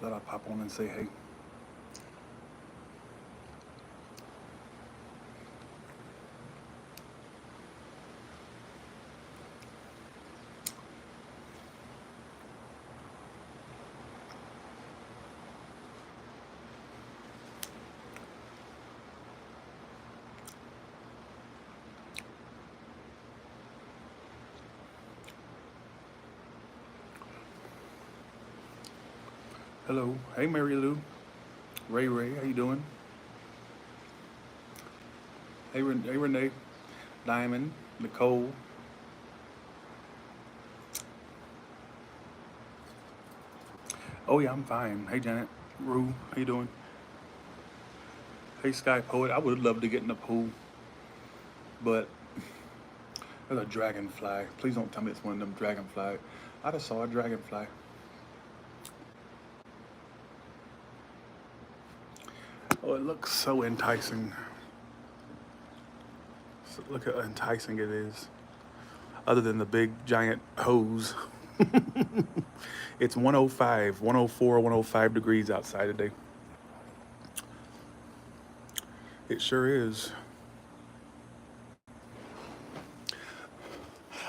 Thought I'd pop on and say hey. Hello. Hey, Mary Lou. Ray Ray, how you doing? Hey, Renee. Diamond. Nicole. Oh, yeah, I'm fine. Hey, Janet. Rue, how you doing? Hey, Sky Poet. I would love to get in the pool, but there's a dragonfly. Please don't tell me it's one of them dragonfly. I just saw a dragonfly. Oh, it looks so enticing. So look how enticing it is. Other than the big giant hose. It's 105, 104, 105 degrees outside today. It sure is.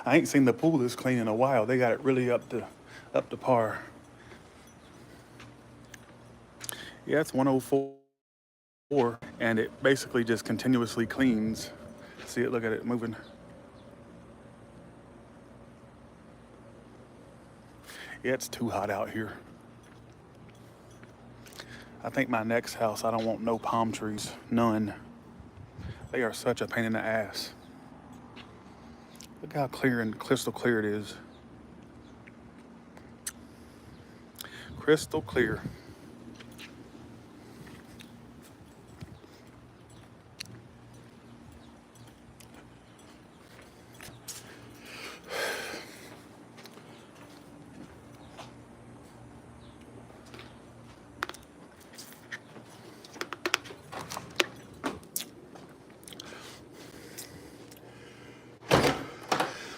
I ain't seen the pool this clean in a while. They got it really up to par. Yeah, it's 104, and it basically just continuously cleans. See it? Look at it moving. Yeah, it's too hot out here. I think my next house, I don't want no palm trees. None. They are such a pain in the ass. Look how clear and crystal clear it is. Crystal clear.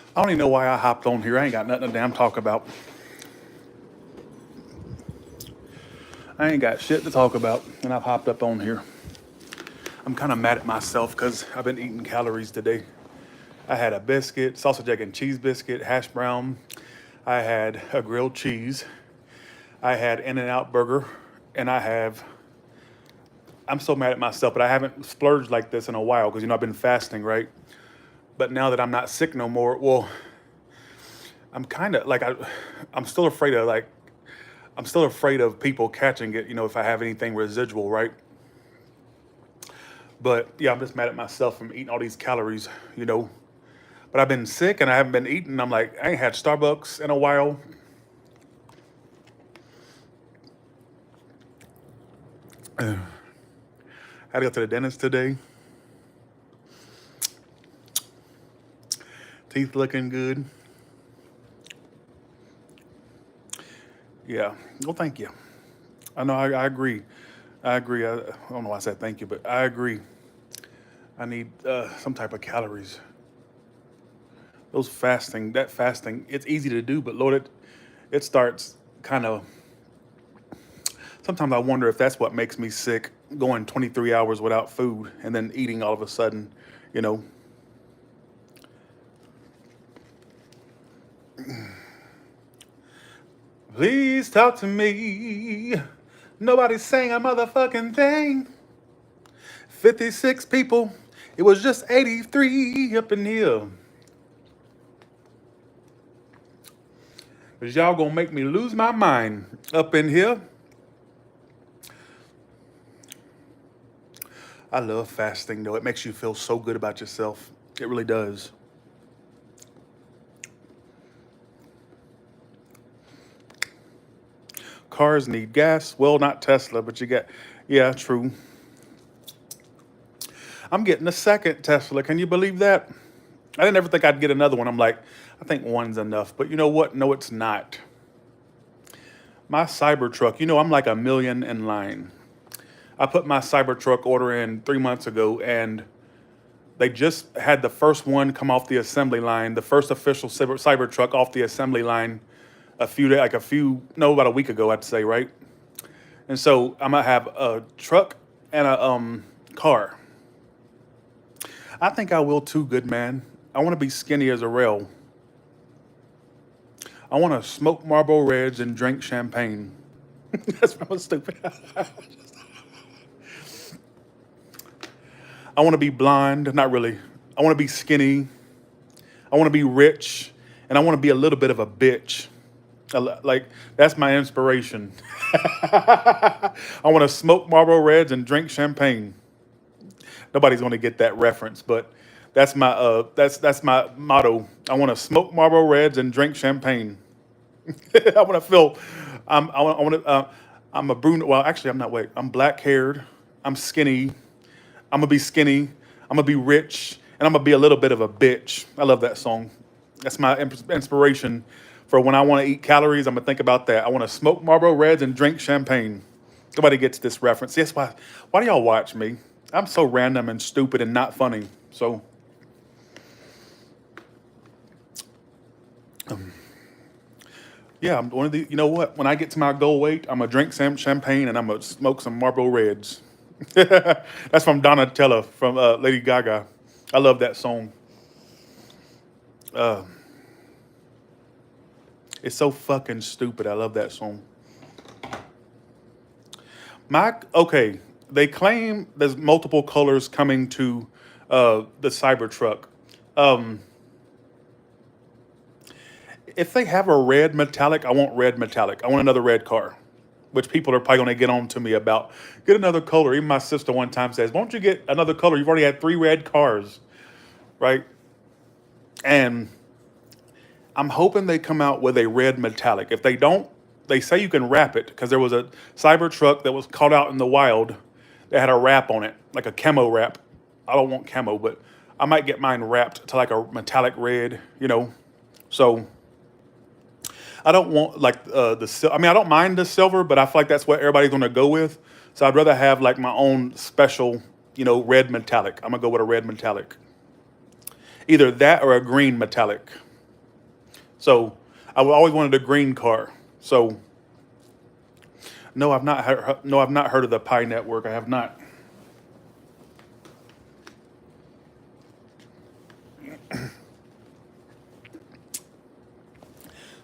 I don't even know why I hopped on here. I ain't got nothing to damn talk about. I ain't got shit to talk about, and I've hopped up on here. I'm kind of mad at myself because I've been eating calories today. I had a biscuit, sausage, egg, and cheese biscuit, hash brown. I had a grilled cheese. I had In-N-Out burger, and I'm so mad at myself, but I haven't splurged like this in a while because, I've been fasting, right? But now that I'm not sick no more, well, I'm kind of like, I'm still afraid of people catching it, if I have anything residual, right? But yeah, I'm just mad at myself from eating all these calories. But I've been sick and I haven't been eating. I'm like, I ain't had Starbucks in a while. I had to go to the dentist today. Teeth looking good. Yeah. Well, thank you. I know. I agree. I agree. I don't know why I said thank you, but I agree. I need some type of calories. That fasting, it's easy to do, but Lord, it starts kind of. Sometimes I wonder if that's what makes me sick, going 23 hours without food and then eating all of a sudden, you know. Please talk to me. Nobody's saying a motherfucking thing. 56 people. It was just 83 up in here. Cause y'all gonna make me lose my mind up in here. I love fasting though. It makes you feel so good about yourself. It really does. Cars need gas. Well, not Tesla, but yeah, true. I'm getting a second Tesla. Can you believe that? I didn't ever think I'd get another one. I'm like, I think one's enough. But you know what? No, it's not. My Cybertruck, I'm like a million in line. I put my Cybertruck order in 3 months ago, and they just had the first one come off the assembly line, the first official Cybertruck off the assembly line about a week ago, I'd say, right? And so I'm gonna have a truck and a car. I think I will too, good man. I want to be skinny as a rail. I want to smoke Marlboro Reds and drink champagne. That's what I'm stupid. I want to be blonde, not really. I want to be skinny. I want to be rich, and I want to be a little bit of a bitch. Like that's my inspiration. I want to smoke Marlboro Reds and drink champagne. Nobody's going to get that reference, but that's my motto. I want to smoke Marlboro Reds and drink champagne. I want to feel. I want to. I'm a bruno. Well, actually, I'm not. Wait, I'm black haired. I'm skinny. I'm gonna be skinny. I'm gonna be rich, and I'm gonna be a little bit of a bitch. I love that song. That's my inspiration for when I want to eat calories. I'm gonna think about that. I want to smoke Marlboro Reds and drink champagne. Nobody gets this reference. Yes, why? Why do y'all watch me? I'm so random and stupid and not funny. So, yeah, I'm one of the. You know what? When I get to my goal weight, I'm gonna drink some champagne and I'm gonna smoke some Marlboro Reds. That's from Donatella from Lady Gaga. I love that song. Uh, it's so fucking stupid. I love that song. Okay, they claim there's multiple colors coming to the Cybertruck. Um, if they have a red metallic, I want red metallic. I want another red car, which people are probably going to get on to me about. Get another color. Even my sister one time says, "Won't you get another color? You've already had three red cars, right?" And I'm hoping they come out with a red metallic. If they don't, they say you can wrap it because there was a Cybertruck that was caught out in the wild that had a wrap on it, like a camo wrap. I don't want camo, but I might get mine wrapped to like a metallic red, you know. So I don't want like I mean, I don't mind the silver, but I feel like that's what everybody's going to go with. So I'd rather have like my own special, red metallic. I'm gonna go with a red metallic, either that or a green metallic. So I always wanted a green car. So no, I've not heard of the Pi Network. I have not.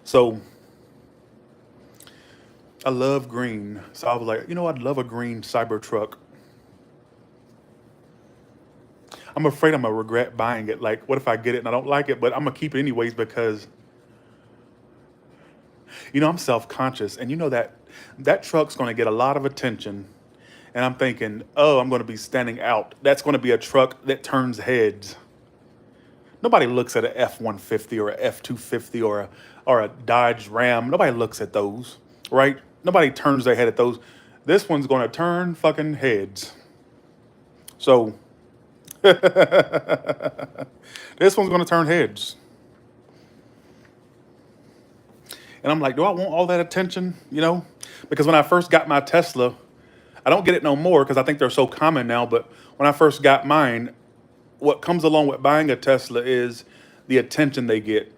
So I love green. So I was like, I'd love a green Cybertruck. I'm afraid I'm gonna regret buying it. Like, what if I get it and I don't like it? But I'm gonna keep it anyways because I'm self-conscious, and that truck's gonna get a lot of attention. And I'm thinking, oh, I'm gonna be standing out. That's gonna be a truck that turns heads. Nobody looks at a F-150 or a F-250 or a Dodge Ram. Nobody looks at those, right? Nobody turns their head at those. This one's gonna turn fucking heads. So this one's gonna turn heads. And I'm like, do I want all that attention? Because when I first got my Tesla, I don't get it no more because I think they're so common now. But when I first got mine, what comes along with buying a Tesla is the attention they get.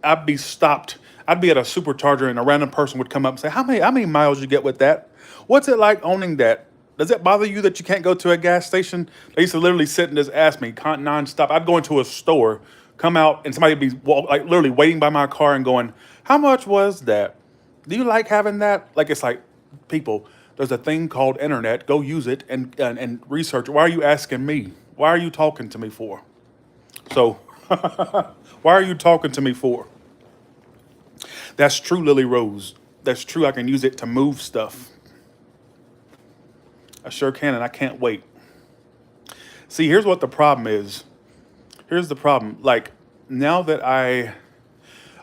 I'd be stopped. I'd be at a supercharger and a random person would come up and say, how many miles you get with that? What's it like owning that? Does it bother you that you can't go to a gas station? They used to literally sit and just ask me nonstop. I'd go into a store, come out, and somebody would be like literally waiting by my car and going, how much was that? Do you like having that? Like, it's like, people, there's a thing called internet. Go use it and research. Why are you asking me? Why are you talking to me for? So, why are you talking to me for? That's true, Lily Rose. That's true. I can use it to move stuff. I sure can, and I can't wait. See, here's what the problem is. Here's the problem. Like, now that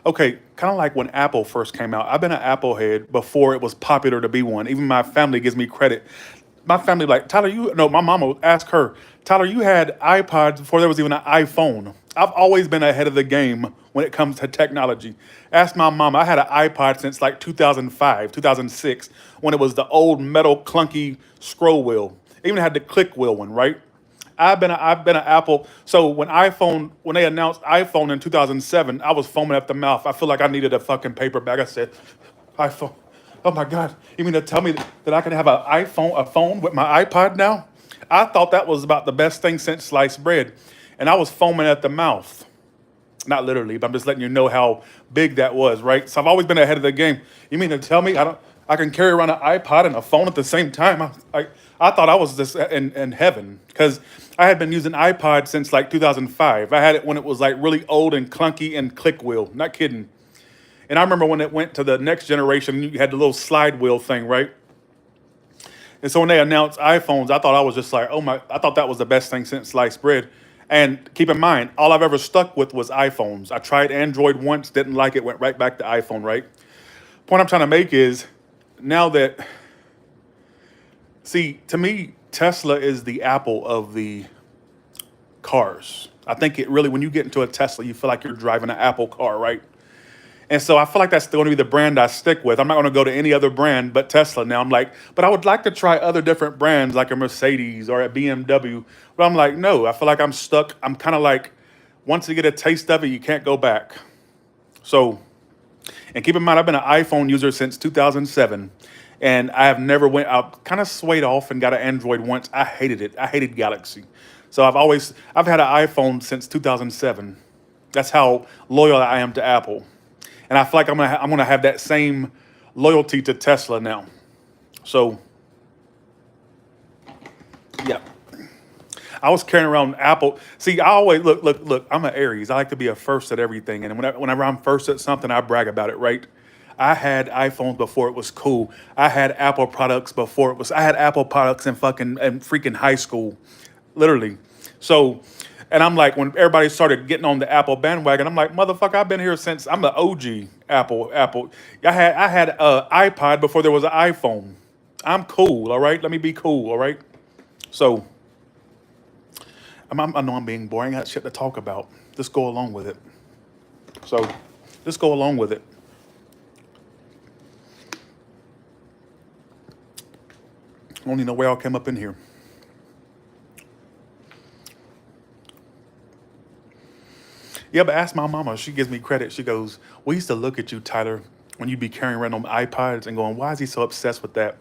okay, kind of like when Apple first came out. I've been an Apple head before it was popular to be one. Even my family gives me credit. My family, like, Tyler, no, my mama would ask her, Tyler, you had iPods before there was even an iPhone. I've always been ahead of the game when it comes to technology. Ask my mom. I had an iPod since like 2005, 2006, when it was the old metal clunky scroll wheel. Even had the click wheel one, right? I've been an Apple. So when they announced iPhone in 2007, I was foaming at the mouth. I feel like I needed a fucking paper bag. I said, iPhone, Oh my God. You mean to tell me that I can have a phone with my iPod now? I thought that was about the best thing since sliced bread. And I was foaming at the mouth. Not literally, but I'm just letting you know how big that was, right? So I've always been ahead of the game. You mean to tell me I can carry around an iPod and a phone at the same time? I thought I was just in heaven because I had been using iPod since like 2005. I had it when it was like really old and clunky and click wheel. Not kidding. And I remember when it went to the next generation, you had the little slide wheel thing, right? And so when they announced iPhones, I thought I was just like, oh my, I thought that was the best thing since sliced bread. And keep in mind, all I've ever stuck with was iPhones. I tried Android once, didn't like it, went right back to iPhone, right? Point I'm trying to make is now that, see, to me, Tesla is the Apple of the cars. I think it really, when you get into a Tesla, you feel like you're driving an Apple car, right? And so I feel like that's going to be the brand I stick with. I'm not going to go to any other brand but Tesla now. I'm like, but I would like to try other different brands like a Mercedes or a BMW. But I'm like, no, I feel like I'm stuck. I'm kind of like, once you get a taste of it, you can't go back. So, and keep in mind, I've been an iPhone user since 2007. And I have never went out, kind of swayed off and got an Android once. I hated it. I hated Galaxy. So I've had an iPhone since 2007. That's how loyal I am to Apple. And I feel like I'm gonna have that same loyalty to Tesla now. So, yeah, I was carrying around Apple. See, I always look. I'm an Aries. I like to be a first at everything, and whenever I'm first at something, I brag about it. Right? I had iPhones before it was cool. I had Apple products before it was. I had Apple products in freaking high school, literally. So, and I'm like, when everybody started getting on the Apple bandwagon, I'm like, motherfucker, I've been here since I'm the OG Apple. Apple. I had an iPod before there was an iPhone. I'm cool, all right. Let me be cool, all right. So, I know I'm being boring. I got shit to talk about. Just go along with it. So, just go along with it. I don't even know where I came up in here. Yeah, but ask my mama. She gives me credit. She goes, we used to look at you, Tyler, when you be carrying around on iPods and going, why is he so obsessed with that?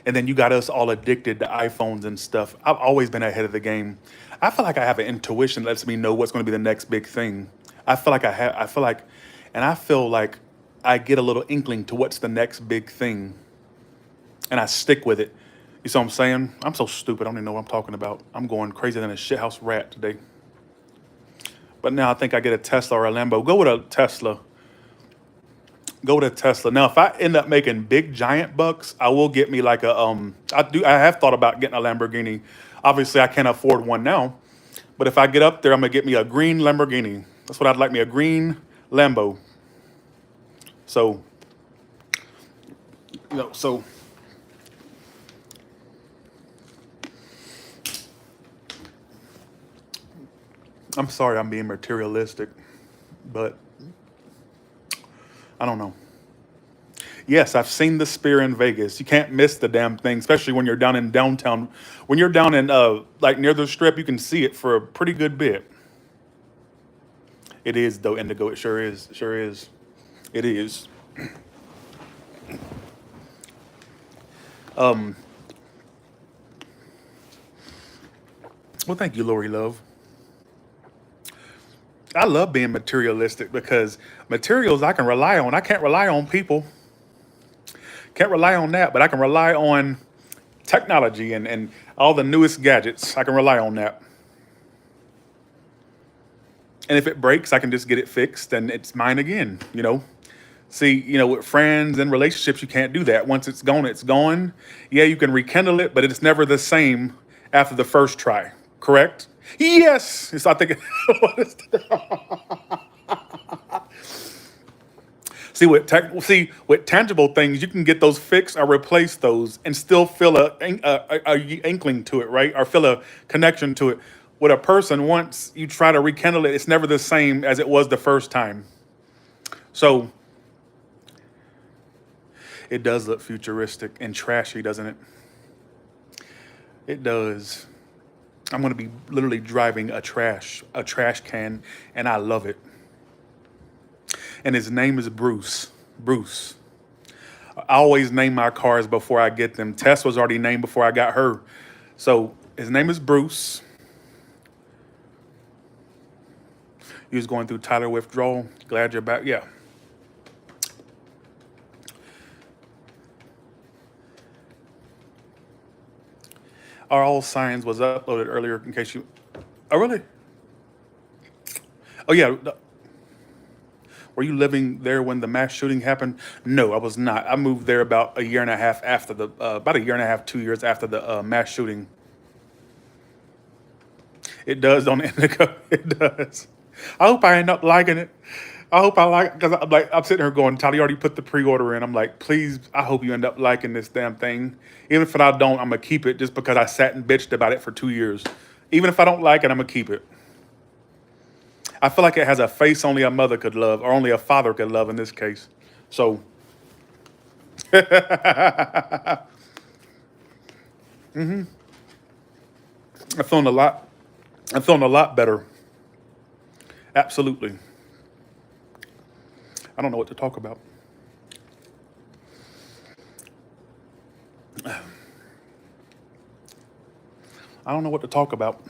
And then you got us all addicted to iPhones and stuff. I've always been ahead of the game. I feel like I have an intuition that lets me know what's going to be the next big thing. I feel like I get a little inkling to what's the next big thing. And I stick with it. You see what I'm saying? I'm so stupid. I don't even know what I'm talking about. I'm going crazier than a shithouse rat today. But now I think I get a Tesla or a Lambo. Go with a Tesla. Go with a Tesla. Now, if I end up making big giant bucks, I will get me like a I have thought about getting a Lamborghini. Obviously, I can't afford one now. But if I get up there, I'm gonna get me a green Lamborghini. That's what I'd like, me a green Lambo. So, so I'm sorry I'm being materialistic, but I don't know. Yes, I've seen the Spear in Vegas. You can't miss the damn thing, especially when you're down in downtown. When you're down in like near the strip, you can see it for a pretty good bit. It is though, Indigo. It sure is. Sure is. It is. Um. Well, thank you, Lori Love. I love being materialistic because materials I can rely on. I can't rely on people. Can't rely on that, but I can rely on technology and all the newest gadgets. I can rely on that. And if it breaks, I can just get it fixed and it's mine again. See, with friends and relationships, you can't do that. Once it's gone, it's gone. Yeah, you can rekindle it, but it's never the same after the first try. Correct? Yes. So I think. What is with tangible things, you can get those fixed or replace those and still feel a inkling to it, right? Or feel a connection to it. With a person, once you try to rekindle it, it's never the same as it was the first time. So it does look futuristic and trashy, doesn't it? It does. I'm going to be literally driving a trash can, and I love it. And his name is Bruce. Bruce. I always name my cars before I get them. Tess was already named before I got her. So his name is Bruce. He was going through Tyler withdrawal. Glad you're back. Yeah. Our all signs was uploaded earlier in case you. Oh, really? Oh, yeah. Were you living there when the mass shooting happened? No, I was not. I moved there about a year and a half after about a year and a half, 2 years after the mass shooting. It does on Indigo. It does. I hope I end up liking it. I hope I like because I'm like I'm sitting here going, Tyler, you already put the pre-order in. I'm like, please, I hope you end up liking this damn thing. Even if I don't, I'm gonna keep it just because I sat and bitched about it for 2 years. Even if I don't like it, I'm gonna keep it. I feel like it has a face only a mother could love, or only a father could love in this case. So I'm feeling a lot. I'm feeling a lot better. Absolutely. I don't know what to talk about. I don't know what to talk about.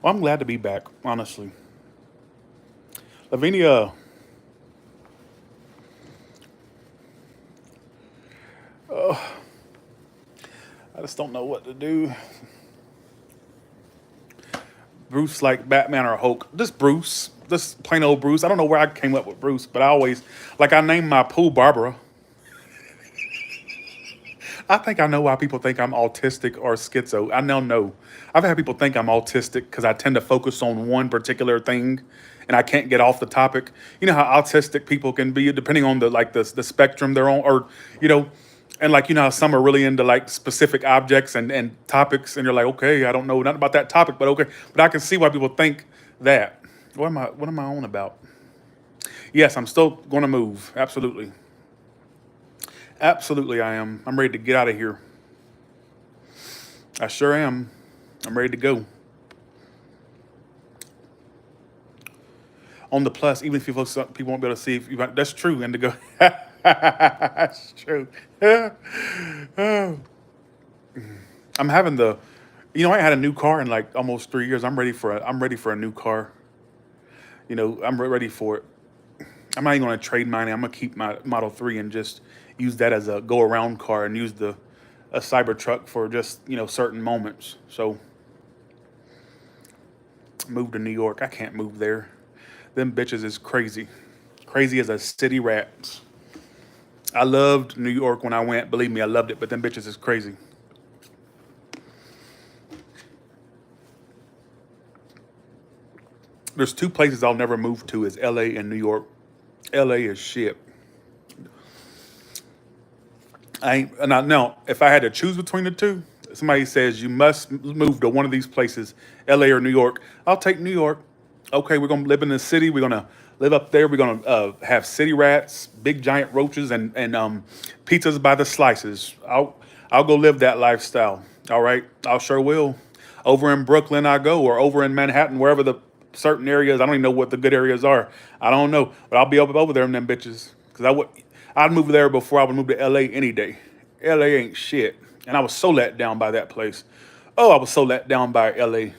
Well, I'm glad to be back, honestly. Lavinia, I just don't know what to do. Bruce like Batman or Hulk. Just Bruce. Just plain old Bruce. I don't know where I came up with Bruce, but I always, like I named my pool Barbara. I think I know why people think I'm autistic or schizo. I now know. I've had people think I'm autistic because I tend to focus on one particular thing and I can't get off the topic. You know how autistic people can be depending on the spectrum they're on, or you know, and like you know how some are really into like specific objects and topics, and you're like, okay, I don't know nothing about that topic, but okay. But I can see why people think that. What am I on about? Yes, I'm still gonna move. Absolutely. Absolutely I am. I'm ready to get out of here. I sure am. I'm ready to go. On the plus, even if people won't be able to see if you that's true, and to go that's true. I'm having the I ain't had a new car in like almost 3 years. I'm ready for a new car. I'm ready for it. I'm not even gonna trade mine. I'm gonna keep my Model 3 and just use that as a go around car and use the a Cybertruck for just, certain moments. So move to New York. I can't move there. Them bitches is crazy. Crazy as a city rat. I loved New York when I went. Believe me, I loved it, but them bitches is crazy. There's two places I'll never move to is LA and New York. LA is shit. I ain't now if I had to choose between the two, somebody says you must move to one of these places, LA or New York. I'll take New York. Okay, we're gonna live in the city. We're gonna live up there. We're gonna have city rats, big giant roaches, and pizzas by the slices. I'll go live that lifestyle. All right, I sure will. Over in Brooklyn, I go, or over in Manhattan, wherever the certain areas. I don't even know what the good areas are. I don't know, but I'll be up over there in them bitches because I'd move there before I would move to LA any day. LA ain't shit, and I was so let down by that place. Oh, I was so let down by LA.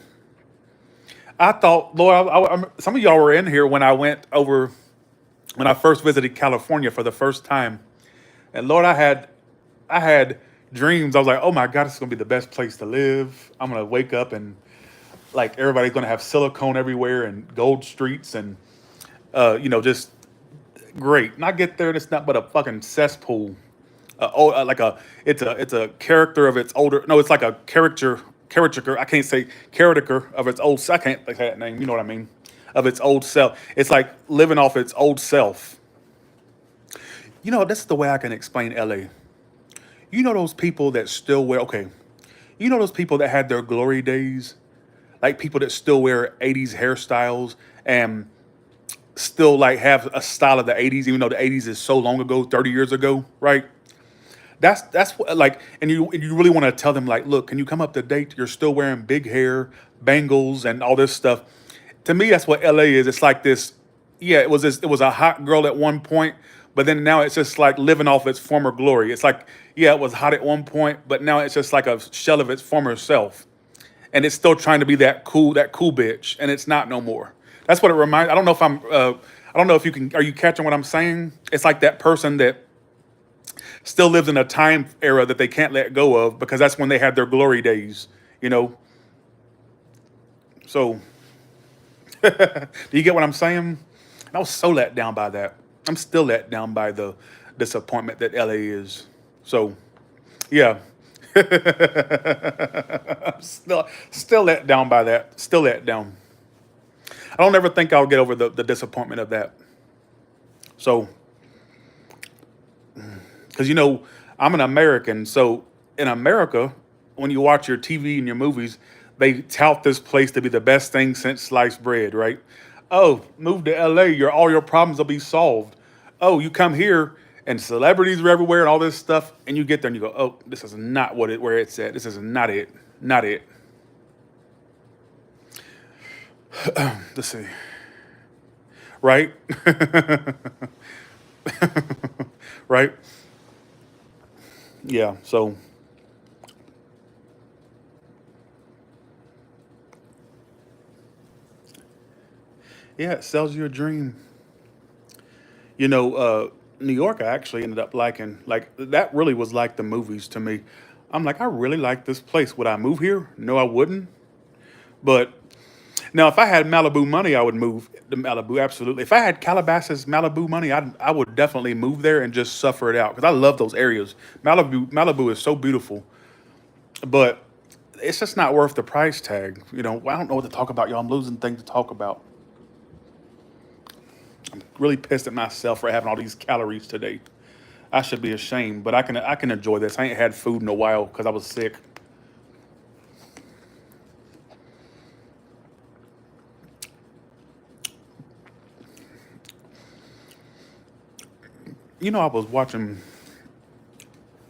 I thought, Lord, some of y'all were in here when I went over when I first visited California for the first time, and Lord, I had dreams. I was like, oh my God, it's gonna be the best place to live. I'm gonna wake up and like everybody's gonna have silicone everywhere and gold streets and just great. And I get there and it's not but a fucking cesspool. Like it's a character of its older. No, it's like a caricature. I can't say caricature of its old. I can't say that name. You know what I mean? Of its old self. It's like living off its old self. This is the way I can explain LA. Those people that still wear. Okay. Those people that had their glory days, like people that still wear '80s hairstyles and still like have a style of the '80s, even though the '80s is so long ago, 30 years ago, right? That's what like, and you really want to tell them like, look, can you come up to date? You're still wearing big hair, bangles, and all this stuff. To me, that's what LA is. It's like this, yeah, it was a hot girl at one point, but then now it's just like living off its former glory. It's like, yeah, it was hot at one point, but now it's just like a shell of its former self, and it's still trying to be that cool bitch, and it's not no more. That's what it reminds. I don't know if I'm. I don't know if you can. Are you catching what I'm saying? It's like that person that still lives in a time era that they can't let go of because that's when they had their glory days. You know. So, do you get what I'm saying? I was so let down by that. I'm still let down by the disappointment that LA is. So, yeah. I'm still let down by that. Still let down. I don't ever think I'll get over the disappointment of that. So, because I'm an American. So in America, when you watch your TV and your movies, they tout this place to be the best thing since sliced bread, right? Oh, move to LA, all your problems will be solved. Oh, you come here and celebrities are everywhere and all this stuff, and you get there and you go, oh, this is not where it's at. This is not it. Not it. Let's see. Right? Right? Yeah. So yeah, it sells you a dream. New York, I actually ended up liking. Like that really was like the movies to me. I'm like, I really like this place. Would I move here? No, I wouldn't. But now, if I had Malibu money, I would move to Malibu. Absolutely. If I had Calabasas Malibu money, I would definitely move there and just suffer it out because I love those areas. Malibu is so beautiful, but it's just not worth the price tag. I don't know what to talk about, y'all. I'm losing things to talk about. Really pissed at myself for having all these calories today. I should be ashamed, but I can enjoy this. I ain't had food in a while because I was sick. I was watching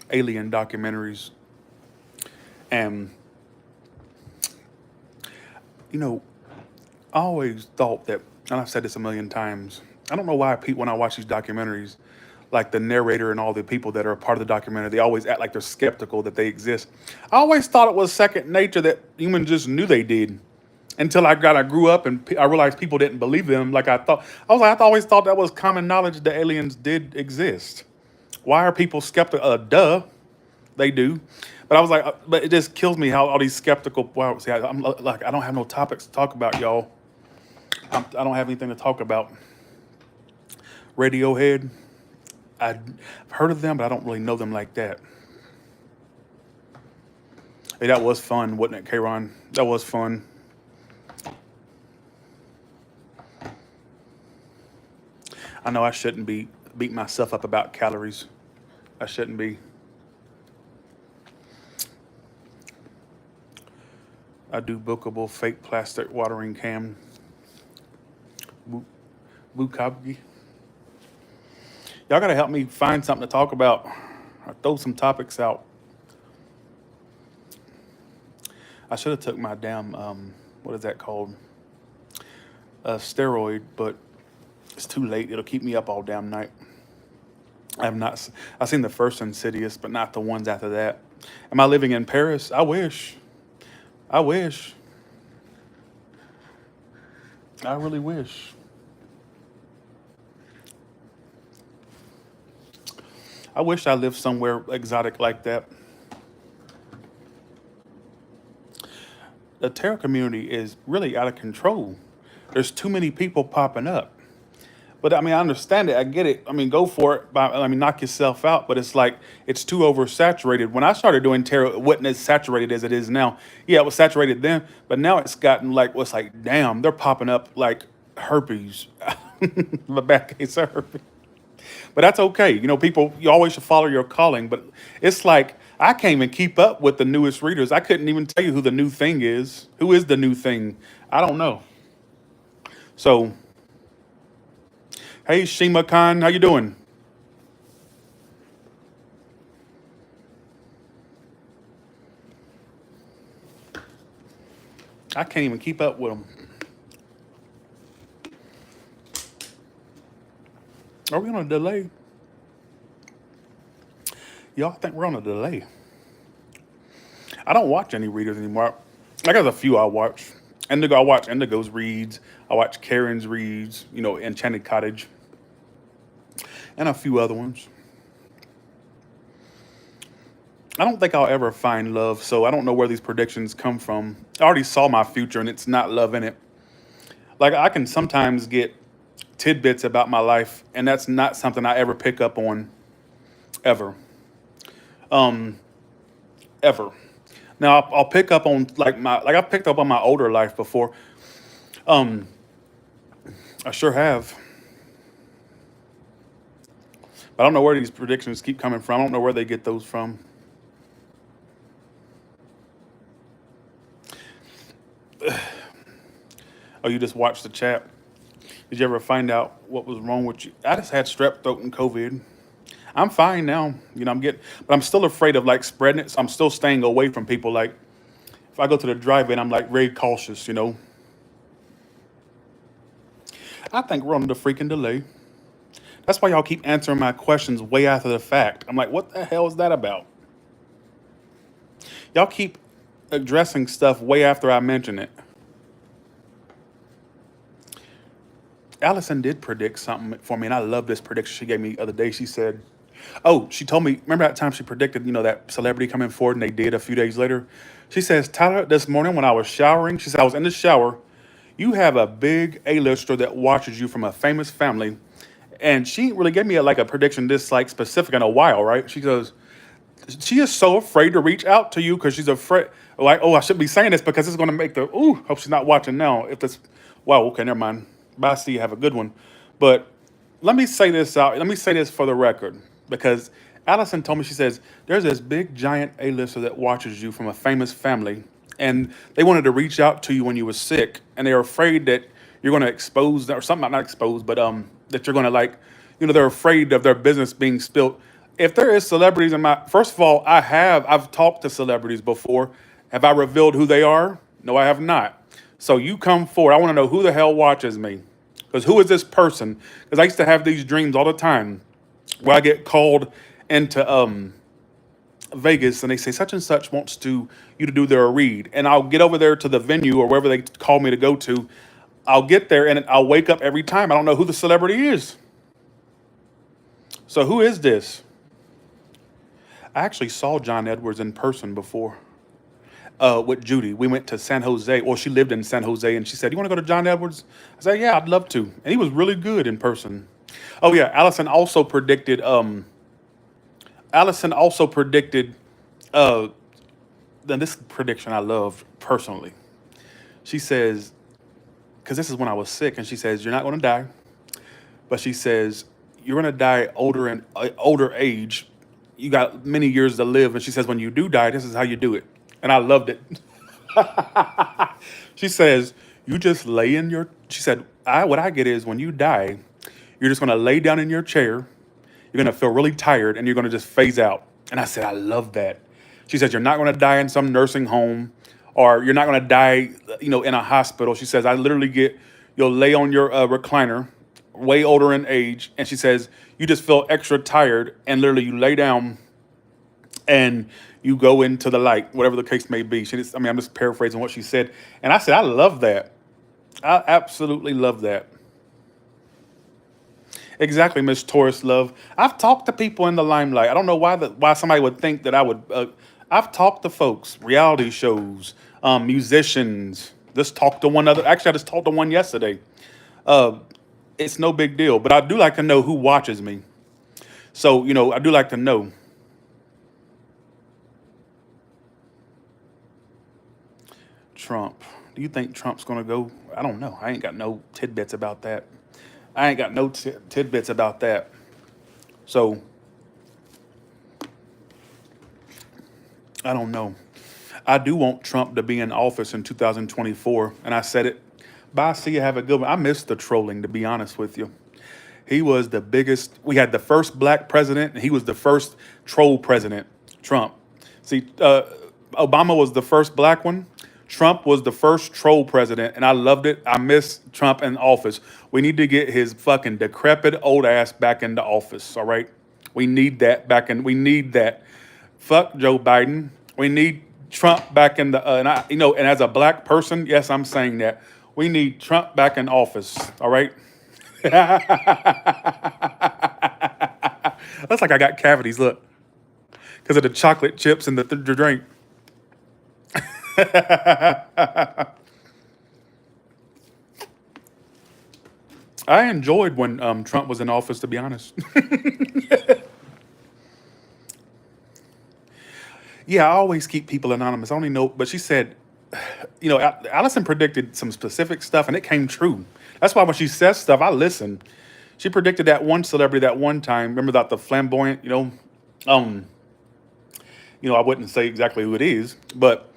alien documentaries, and you know, I always thought that, and I've said this a million times. I don't know why people, when I watch these documentaries, like the narrator and all the people that are a part of the documentary, they always act like they're skeptical that they exist. I always thought it was second nature that humans just knew they did until I grew up and I realized people didn't believe them like I thought. I was like, I always thought that was common knowledge that aliens did exist. Why are people skeptical? Duh, they do. But I was like, but it just kills me how all these skeptical. Wow, see, I'm like, I don't have no topics to talk about, y'all. I don't have anything to talk about. Radiohead, I've heard of them, but I don't really know them like that. Hey, that was fun, wasn't it, Kron? That was fun. I know I shouldn't be beating myself up about calories. I shouldn't be. I do bookable fake plastic watering can. Bukabgi. Y'all gotta help me find something to talk about. Or throw some topics out. I should have took my damn what is that called? Steroid, but it's too late. It'll keep me up all damn night. I have not. I've seen the first Insidious, but not the ones after that. Am I living in Paris? I wish. I wish. I really wish. I wish I lived somewhere exotic like that. The terror community is really out of control. There's too many people popping up. But I mean, I understand it. I get it. I mean, go for it. I mean, knock yourself out. But it's like it's too oversaturated. When I started doing tarot, it wasn't as saturated as it is now. Yeah, it was saturated then, but now it's gotten like what's like, damn, they're popping up like herpes, the bad case of herpes. But that's okay. People, you always should follow your calling. But it's like I can't even keep up with the newest readers. I couldn't even tell you who the new thing is. Who is the new thing? I don't know. So, hey, Shima Khan, how you doing? I can't even keep up with them. Are we on a delay? Y'all think we're on a delay? I don't watch any readers anymore. I got a few I watch. Indigo, I watch Indigo's reads. I watch Karen's reads. Enchanted Cottage, and a few other ones. I don't think I'll ever find love, so I don't know where these predictions come from. I already saw my future, and it's not love in it. Like I can sometimes get tidbits about my life, and that's not something I ever pick up on ever, um, ever. Now I'll pick up on like I've picked up on my older life before. Um, I sure have. But I don't know where these predictions keep coming from. I don't know where they get those from. Oh, you just watched the chat. Did you ever find out what was wrong with you? I just had strep throat and COVID. I'm fine now. But I'm still afraid of like spreading it. So I'm still staying away from people. Like if I go to the drive-in, I'm like very cautious. I think we're on the freaking delay. That's why y'all keep answering my questions way after the fact. I'm like, what the hell is that about? Y'all keep addressing stuff way after I mention it. Allison did predict something for me, and I love this prediction she gave me the other day. She said, oh, she told me, remember that time she predicted, that celebrity coming forward, and they did a few days later? She says, Tyler, this morning when I was showering, she said, I was in the shower. You have a big A-lister that watches you from a famous family. And she really gave me like a prediction this like specific in a while, right? She goes, she is so afraid to reach out to you because she's afraid, like, oh, I shouldn't be saying this because it's going to make hope she's not watching now. If this, wow, okay, never mind. Bye, see you, have a good one. But let me say this out. Let me say this for the record because Allison told me, she says, there's this big giant A-lister that watches you from a famous family. And they wanted to reach out to you when you were sick. And they're afraid that you're going to expose or something, not exposed, but that you're going to they're afraid of their business being spilled. If there is celebrities first of all, I've talked to celebrities before. Have I revealed who they are? No, I have not. So you come forward. I want to know who the hell watches me. Because who is this person? Because I used to have these dreams all the time where I get called into Vegas and they say such and such wants you to do their read. And I'll get over there to the venue or wherever they call me to go to. I'll get there and I'll wake up every time. I don't know who the celebrity is. So who is this? I actually saw John Edwards in person before with Judy. We went to San Jose. Well, she lived in San Jose, and she said, you want to go to John Edwards? I said, yeah, I'd love to. And he was really good in person. Oh, yeah, Allison also predicted, then this prediction I love personally. She says, because this is when I was sick, and she says, you're not going to die. But she says, you're going to die older age. You got many years to live. And she says, when you do die, this is how you do it. And I loved it. She says, you just lay in she said, what I get is when you die, you're just going to lay down in your chair. You're going to feel really tired and you're going to just phase out. And I said, I love that. She says, you're not going to die in some nursing home or you're not going to die, in a hospital. She says, you'll lay on your recliner, way older in age. And she says, you just feel extra tired and literally you lay down and you go into the light, whatever the case may be. I'm just paraphrasing what she said. And I said, I love that. I absolutely love that. Exactly, Miss Taurus Love. I've talked to people in the limelight. I don't know why somebody would think that I would. I've talked to folks, reality shows, musicians. Just talked to one other. Actually, I just talked to one yesterday. It's no big deal, but I do like to know who watches me. So, I do like to know. Trump. Do you think Trump's going to go? I don't know. I ain't got no tidbits about that. So, I don't know. I do want Trump to be in office in 2024. And I said it. Bye, see you, have a good one. I missed the trolling, to be honest with you. He was the biggest. We had the first black president, and he was the first troll president, Trump. See, Obama was the first black one. Trump was the first troll president, and I loved it. I miss Trump in office. We need to get his fucking decrepit old ass back into office. All right, we need that back in. We need that. Fuck Joe Biden. We need Trump back in the. And I, and as a black person, yes, I'm saying that we need Trump back in office. All right. That's like I got cavities. Look, because of the chocolate chips and the drink. I enjoyed when Trump was in office, to be honest. Yeah, I always keep people anonymous. I only know, but she said, Allison predicted some specific stuff, and it came true. That's why when she says stuff, I listen. She predicted that one celebrity that one time. Remember that the flamboyant, um, I wouldn't say exactly who it is, but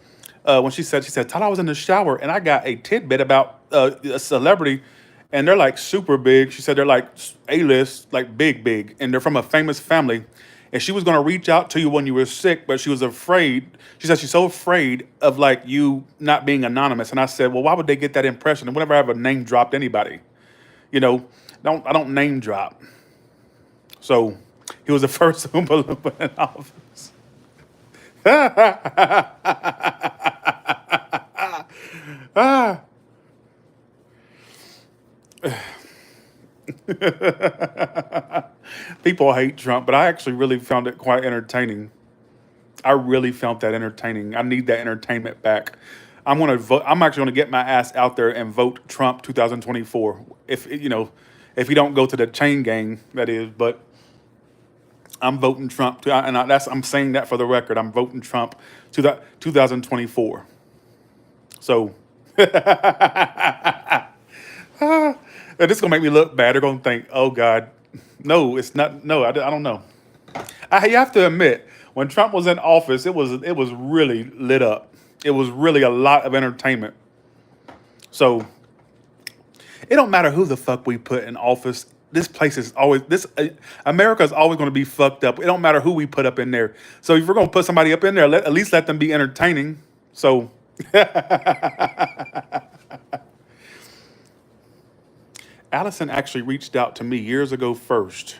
when she said, Todd, I was in the shower and I got a tidbit about a celebrity, and they're like super big. She said they're like A-list, like big, big, and they're from a famous family. And she was gonna reach out to you when you were sick, but she was afraid. She said she's so afraid of like you not being anonymous. And I said, well, why would they get that impression? And whenever I have a name dropped anybody, you know, I don't name drop. So he was the first Oompa Loompa in office. Ah. People hate Trump, but I actually really found it quite entertaining. I really found that entertaining. I need that entertainment back. I'm gonna vote. I'm actually gonna get my ass out there and vote Trump 2024. If he don't go to the chain gang, that is. But I'm voting Trump, and I'm saying that for the record. I'm voting Trump to the 2024. So. This is gonna make me look bad. They're gonna think, "Oh God, no, it's not." No, I don't know. You have to admit, when Trump was in office, it was really lit up. It was really a lot of entertainment. So it don't matter who the fuck we put in office. This place is always this. America is always going to be fucked up. It don't matter who we put up in there. So if we're gonna put somebody up in there, at least let them be entertaining. So. Allison actually reached out to me years ago first.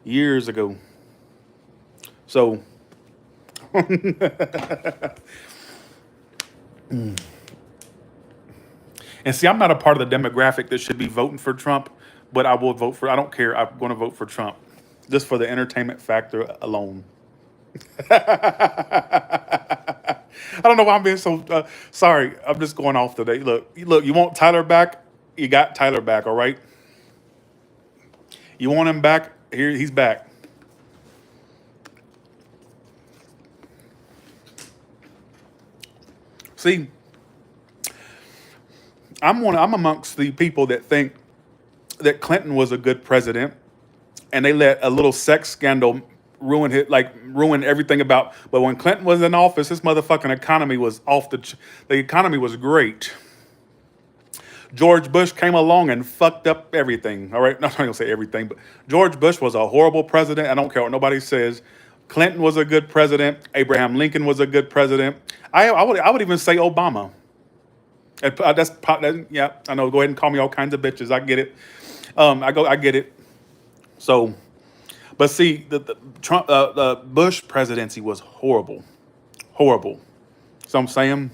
Years ago. So. And see, I'm not a part of the demographic that should be voting for Trump, but I will vote for, I don't care. I'm going to vote for Trump just for the entertainment factor alone. I don't know why I'm being so sorry. I'm just going off today. Look, you want Tyler back? You got Tyler back, all right? You want him back? Here, he's back. See, I'm amongst the people that think that Clinton was a good president, and they let a little sex scandal ruin everything about. But when Clinton was in office, his motherfucking economy was the economy was great. George Bush came along and fucked up everything. All right, not gonna say everything, but George Bush was a horrible president. I don't care what nobody says. Clinton was a good president. Abraham Lincoln was a good president. I would even say Obama. Yeah, I know. Go ahead and call me all kinds of bitches. I get it. I get it. So, but see, the Trump, the Bush presidency was horrible, horrible. So I'm saying,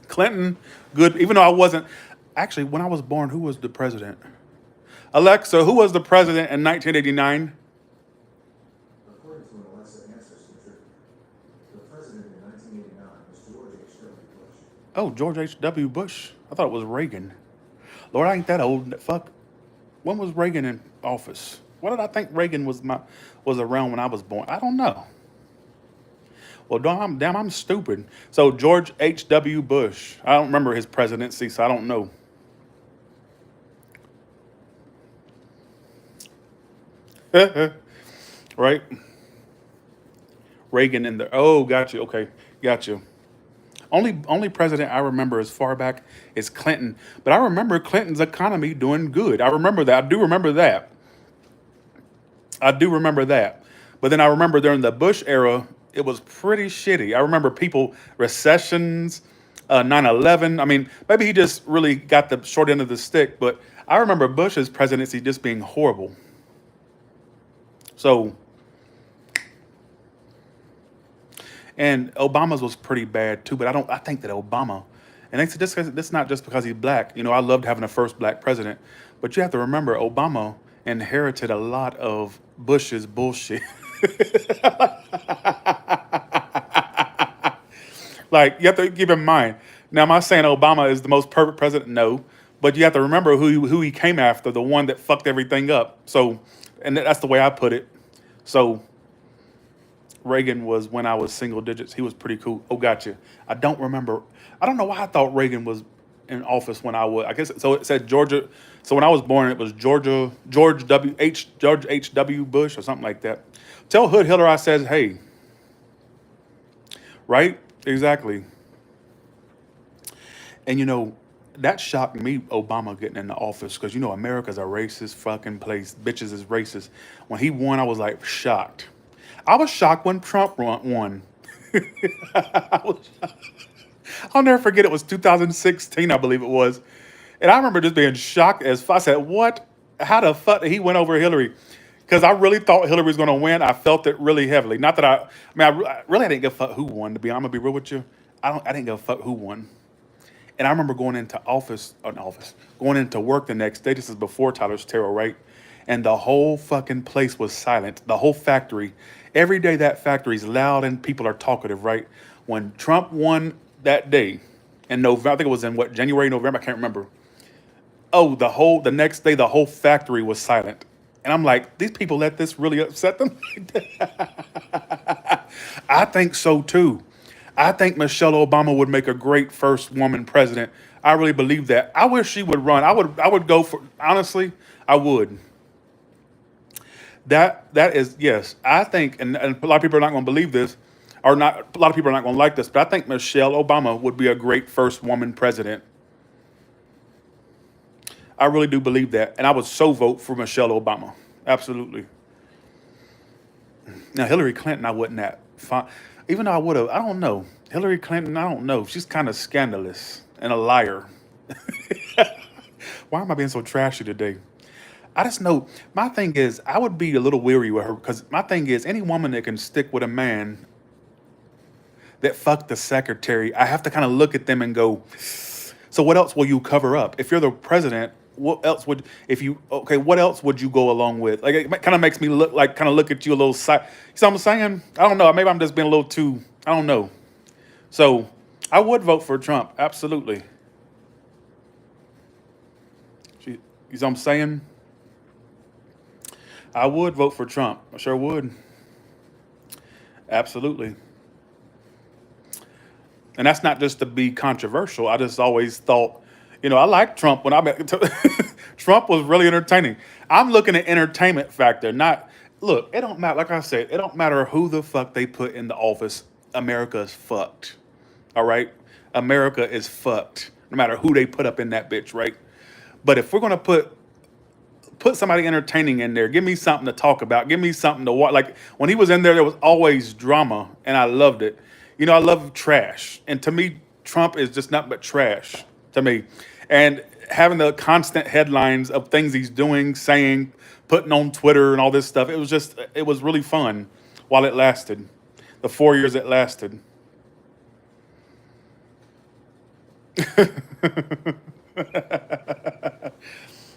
Clinton, good. Even though I wasn't actually when I was born, who was the president? Alexa, who was the president in 1989? According to an Alexa ancestry, the president in 1989 was George H.W. Bush. Oh, George H.W. Bush. I thought it was Reagan. Lord, I ain't that old. Fuck. When was Reagan in office? What did I think Reagan was around when I was born? I don't know. Well, damn, I'm stupid. So George H.W. Bush. I don't remember his presidency, so I don't know. Right? Reagan in there. Oh, got you. Okay, got you. Only president I remember as far back is Clinton, but I remember Clinton's economy doing good. I remember that. I do remember that. I do remember that. But then I remember during the Bush era, it was pretty shitty. I remember recessions, 9/11. I mean, maybe he just really got the short end of the stick, but I remember Bush's presidency just being horrible. So, and Obama's was pretty bad too, but I don't. I think that Obama, and it's just this not just because he's black. You know, I loved having the first black president, but you have to remember Obama inherited a lot of Bush's bullshit. Like you have to keep in mind. Now, am I saying Obama is the most perfect president? No, but you have to remember who he came after, the one that fucked everything up. So, and that's the way I put it. So Reagan was when I was single digits. He was pretty cool. Oh, gotcha. I don't remember. I don't know why I thought Reagan was in office when I was. I guess so. It said Georgia. So when I was born, it was George H.W. Bush or something like that. Tell Hood Hiller I says, hey, right? Exactly. And that shocked me, Obama getting in the office, because America's a racist fucking place. Bitches is racist. When he won, I was like shocked. I was shocked when Trump won. I was, I'll never forget. It was 2016, I believe it was, and I remember just being shocked as I said, "What? How the fuck did he win over Hillary?" Because I really thought Hillary was going to win. I felt it really heavily. Not that I mean, I really I didn't give a fuck who won. To be, I'm gonna be real with you. I didn't give a fuck who won. And I remember going into going into work the next day. This is before Tyler's Tarot, right? And the whole fucking place was silent. The whole factory. Every day that factory's loud and people are talkative, right? When Trump won that day in November, I think it was in what, January, November, I can't remember. Oh, the next day the whole factory was silent. And I'm like, these people let this really upset them? I think so too. I think Michelle Obama would make a great first woman president. I really believe that. I wish she would run. I would go for, honestly, I would. That is, yes. I think, and a lot of people are not going to believe this, or not. A lot of people are not going to like this, but I think Michelle Obama would be a great first woman president. I really do believe that, and I would so vote for Michelle Obama. Absolutely. Now Hillary Clinton, I wouldn't that fine. Even though I would have, I don't know. Hillary Clinton, I don't know. She's kind of scandalous and a liar. Why am I being so trashy today? I just know my thing is I would be a little weary with her because my thing is any woman that can stick with a man that fucked the secretary, I have to kind of look at them and go, so what else will you cover up? If you're the president, what else would if you okay, what else would you go along with? Like it kind of makes me look at you a little side. You see what I'm saying? I don't know. Maybe I'm just being a little too, I don't know. So I would vote for Trump, absolutely. You see what I'm saying? I would vote for Trump. I sure would. Absolutely. And that's not just to be controversial. I just always thought, I liked Trump when I met Trump was really entertaining. I'm looking at entertainment factor, not look, it don't matter, like I said, it don't matter who the fuck they put in the office. America is fucked. All right? America is fucked. No matter who they put up in that bitch, right? But if we're gonna put somebody entertaining in there, give me something to talk about, give me something to watch. Like when he was in there was always drama, and I loved it. I love trash, and to me, Trump is just nothing but trash to me. And having the constant headlines of things he's doing, saying, putting on Twitter and all this stuff, it was really fun while it lasted. The 4 years it lasted.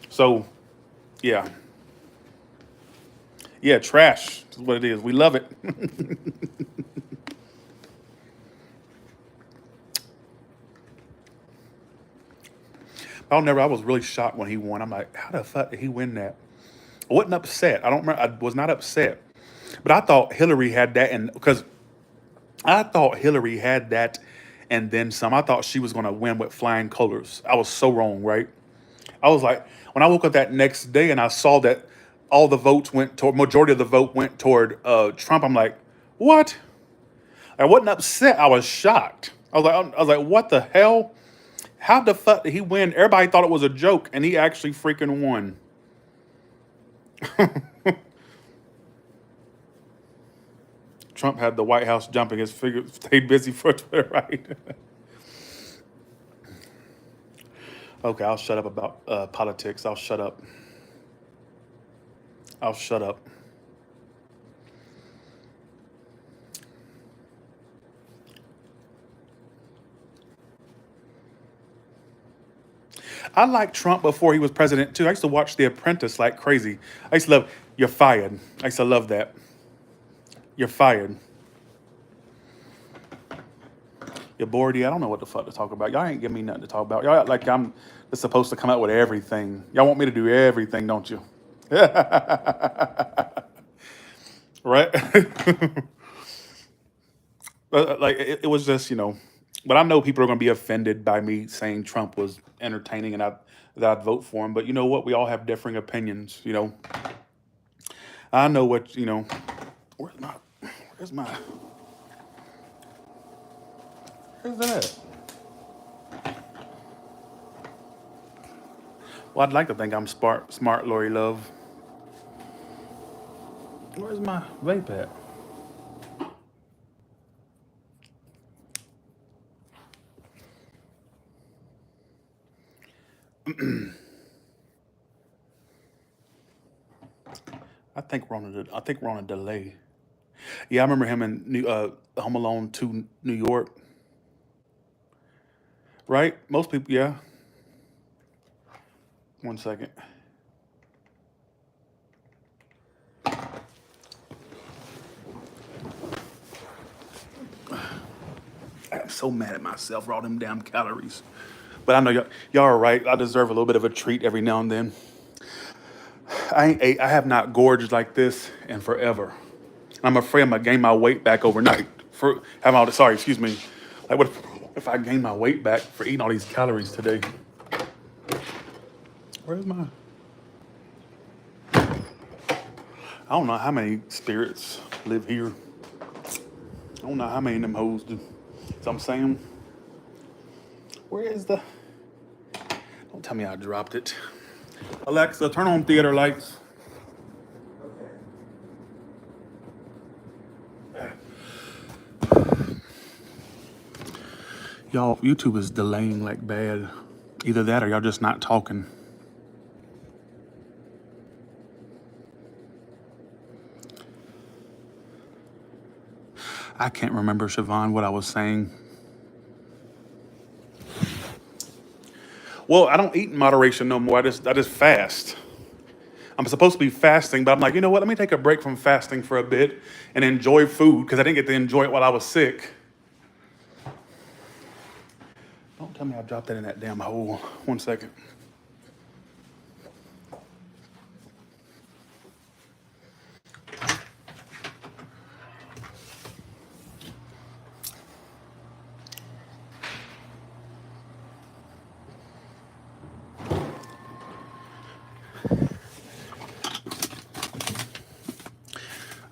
So, yeah. Yeah, trash is what it is. We love it. I was really shocked when he won. I'm like, how the fuck did he win that? I wasn't upset. I don't remember. I was not upset. But I thought Hillary had that, and because I thought Hillary had that and then some. I thought she was going to win with flying colors. I was so wrong, right? I was like, when I woke up that next day and I saw that all the votes went toward, majority of the vote went toward Trump, I'm like, what? I wasn't upset. I was shocked. I was like, what the hell? How the fuck did he win? Everybody thought it was a joke, and he actually freaking won. Trump had the White House jumping. His figure stayed busy for Twitter, right? Okay, I'll shut up about politics. I'll shut up. I'll shut up. I liked Trump before he was president too. I used to watch The Apprentice like crazy. I used to love You're Fired. I used to love that. You're fired. You're bored. Yeah, I don't know what the fuck to talk about. Y'all ain't giving me nothing to talk about. Y'all act like I'm just supposed to come out with everything. Y'all want me to do everything, don't you? Right? Like it was just, but I know people are going to be offended by me saying Trump was entertaining and that I'd vote for him. But you know what? We all have differing opinions. I know what. Where's my? Where's my? Where's that? Well, I'd like to think I'm smart, Lori Love. Where's my vape at? I think we're on a delay. Yeah, I remember him in Home Alone 2, New York. Right? Most people, yeah. One second. I'm so mad at myself for all them damn calories. But I know y'all are right. I deserve a little bit of a treat every now and then. I have not gorged like this in forever. I'm afraid I'm gonna gain my weight back overnight. Sorry, excuse me. Like what if I gain my weight back for eating all these calories today? Where's my? I don't know how many spirits live here. I don't know how many of them hoes do. So I'm saying, where is the? Don't tell me I dropped it. Alexa, turn on theater lights. Y'all, YouTube is delaying like bad. Either that or y'all just not talking. I can't remember, Siobhan, what I was saying. Well, I don't eat in moderation no more. I just fast. I'm supposed to be fasting, but I'm like, you know what? Let me take a break from fasting for a bit and enjoy food because I didn't get to enjoy it while I was sick. Don't tell me I dropped that in that damn hole. One second.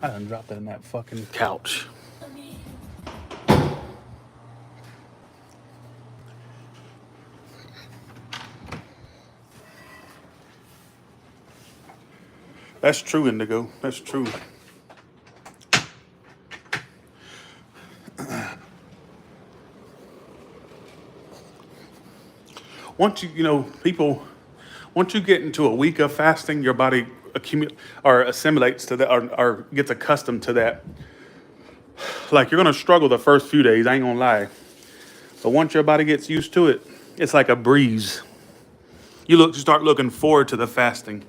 I done dropped it in that fucking couch. That's true, Indigo. That's true. Once you get into a week of fasting, your body assimilates to that or gets accustomed to that. Like you're gonna struggle the first few days, I ain't gonna lie. But once your body gets used to it, it's like a breeze. You start looking forward to the fasting.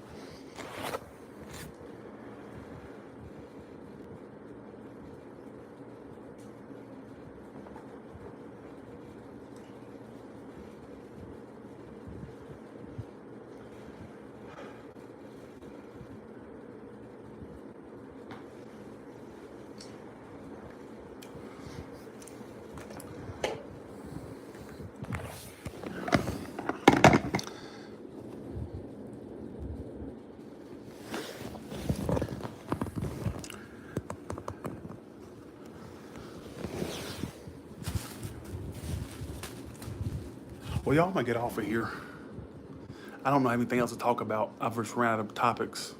Well, y'all might get off of here. I don't know anything else to talk about. I've just ran out of topics.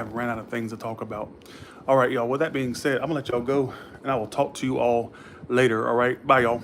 have ran out of things to talk about. All right, y'all. With that being said, I'm gonna let y'all go, and I will talk to you all later. All right, bye, y'all.